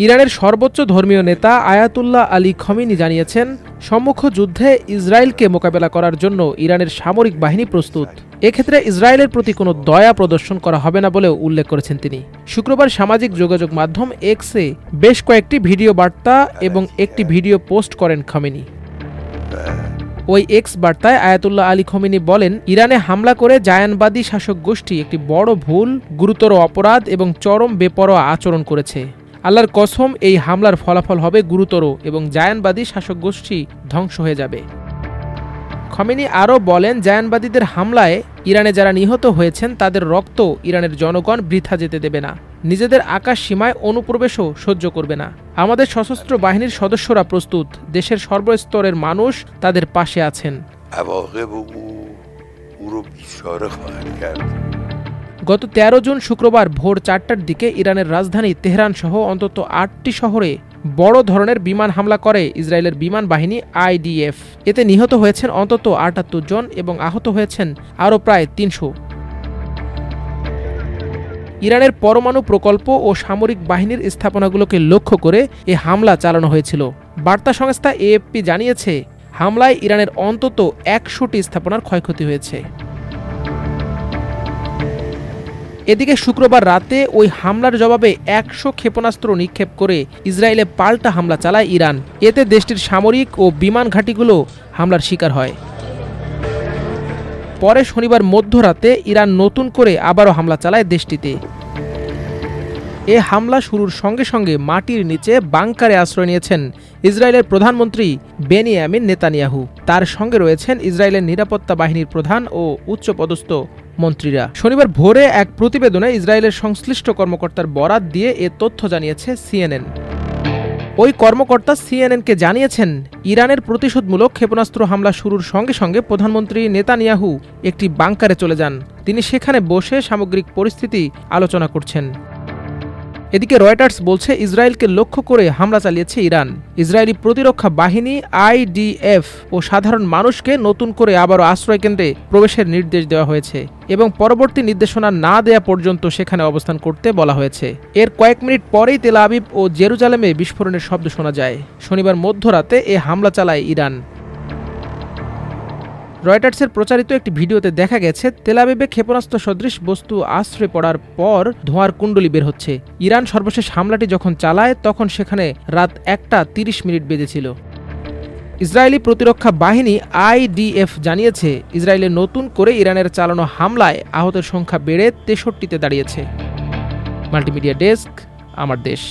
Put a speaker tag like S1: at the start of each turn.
S1: ইরানের সর্বোচ্চ ধর্মীয় নেতা আয়াতুল্লাহ আলী খমিনি জানিয়েছেন, সম্মুখ যুদ্ধে ইসরায়েলকে মোকাবেলা করার জন্য ইরানের সামরিক বাহিনী প্রস্তুত। এক্ষেত্রে ইসরায়েলের প্রতি কোনো দয়া প্রদর্শন করা হবে না বলেও উল্লেখ করেছেন তিনি। শুক্রবার সামাজিক যোগাযোগ মাধ্যম এক্সে বেশ কয়েকটি ভিডিও বার্তা এবং একটি ভিডিও পোস্ট করেন খমিনি। ওই এক্স বার্তায় আয়াতুল্লাহ আলী খমিনি বলেন, ইরানে হামলা করে জায়ানবাদী শাসক গোষ্ঠী একটি বড় ভুল, গুরুতর অপরাধ এবং চরম বেপরোয়া আচরণ করেছে। আল্লাহর কসম, এই হামলার ফলাফল হবে গুরুতর এবং জায়ানবাদী শাসক গোষ্ঠী ধ্বংস হয়ে যাবে। খমেনি আরও বলেন, জায়ানবাদীদের হামলায় ইরানে যারা নিহত হয়েছেন তাদের রক্ত ইরানের জনগণ বৃথা যেতে দেবে না, নিজেদের আকাশ সীমায় অনুপ্রবেশও সহ্য করবে না। আমাদের সশস্ত্র বাহিনীর সদস্যরা প্রস্তুত, দেশের সর্বস্তরের মানুষ তাদের পাশে আছেন। গত 13 জুন শুক্রবার ভোর 4টার দিকে ইরানের রাজধানী তেহরান সহ অন্তত 8টি শহরে বড় ধরনের বিমান হামলা করে ইসরায়েলের বিমান বাহিনী IDF। এতে নিহত হয়েছেন অন্তত 78 জন এবং আহত হয়েছেন আরও প্রায় 300। ইরানের পরমাণু প্রকল্প ও সামরিক বাহিনীর স্থাপনাগুলোকে লক্ষ্য করে এ হামলা চালানো হয়েছিল। বার্তা সংস্থা AFP জানিয়েছে, হামলায় ইরানের অন্তত 100টি স্থাপনার ক্ষয়ক্ষতি হয়েছে। এদিকে শুক্রবার রাতে ওই হামলার জবাবে 100 ক্ষেপণাস্ত্র নিক্ষেপ করে ইসরায়েলে পাল্টা হামলা চালায় ইরান। এতে দেশটির সামরিক ও বিমান ঘাঁটিগুলো হামলার শিকার হয়। পরে শনিবার মধ্যরাতে ইরান নতুন করে আবারও হামলা চালায় দেশটিতে। এ হামলা শুরুর সঙ্গে সঙ্গে মাটির নিচে বাংকারে আশ্রয় নিয়েছেন ইসরায়েলের প্রধানমন্ত্রী বেনিয়ামিন নেতানিয়াহু। তার সঙ্গে রয়েছেন ইসরায়েলের নিরাপত্তা বাহিনীর প্রধান ও উচ্চপদস্থ মন্ত্রীরা। শনিবার ভোরে এক প্রতিবেদনে ইসরায়েলের সংশ্লিষ্ট কর্মকর্তার বরাত দিয়ে এ তথ্য জানিয়েছে CNN। ওই কর্মকর্তা CNN-কে জানিয়েছেন, ইরানের প্রতিশোধমূলক ক্ষেপণাস্ত্র হামলা শুরুর সঙ্গে সঙ্গে প্রধানমন্ত্রী নেতানিয়াহু একটি বাংকারে চলে যান। তিনি সেখানে বসে সামগ্রিক পরিস্থিতি আলোচনা করছেন। এদিকে রয়টার্স বলছে, ইসরায়েলকে লক্ষ্য করে হামলা চালিয়েছে ইরান। ইসরায়েলি প্রতিরক্ষা বাহিনী IDF ও সাধারণ মানুষকে নতুন করে আবারও আশ্রয়কেন্দ্রে প্রবেশের নির্দেশ দেওয়া হয়েছে এবং পরবর্তী নির্দেশনা না দেয়া পর্যন্ত সেখানে অবস্থান করতে বলা হয়েছে। এর কয়েক মিনিট পরেই তেল আবিব ও জেরুজালেমে বিস্ফোরণের শব্দ শোনা যায়। শনিবার মধ্যরাতে এ হামলা চালায় ইরান। রয়টার্সের প্রচারিত একটি ভিডিওতে দেখা গেছে, তেল আবিবে ক্ষেপণাস্ত্র সদৃশ বস্তু আশ্রয় পড়ার পর ধোঁয়ার কুণ্ডলী বের হচ্ছে। ইরান সর্বশেষ হামলাটি যখন চালায় তখন সেখানে রাত 1:30 বেজেছিল। ইসরায়েলি প্রতিরক্ষা বাহিনী IDF জানিয়েছে, ইসরায়েলে নতুন করে ইরানের চালানো হামলায় আহতের সংখ্যা বেড়ে 63-তে দাঁড়িয়েছে। মাল্টিমিডিয়া ডেস্ক, আমার দেশ।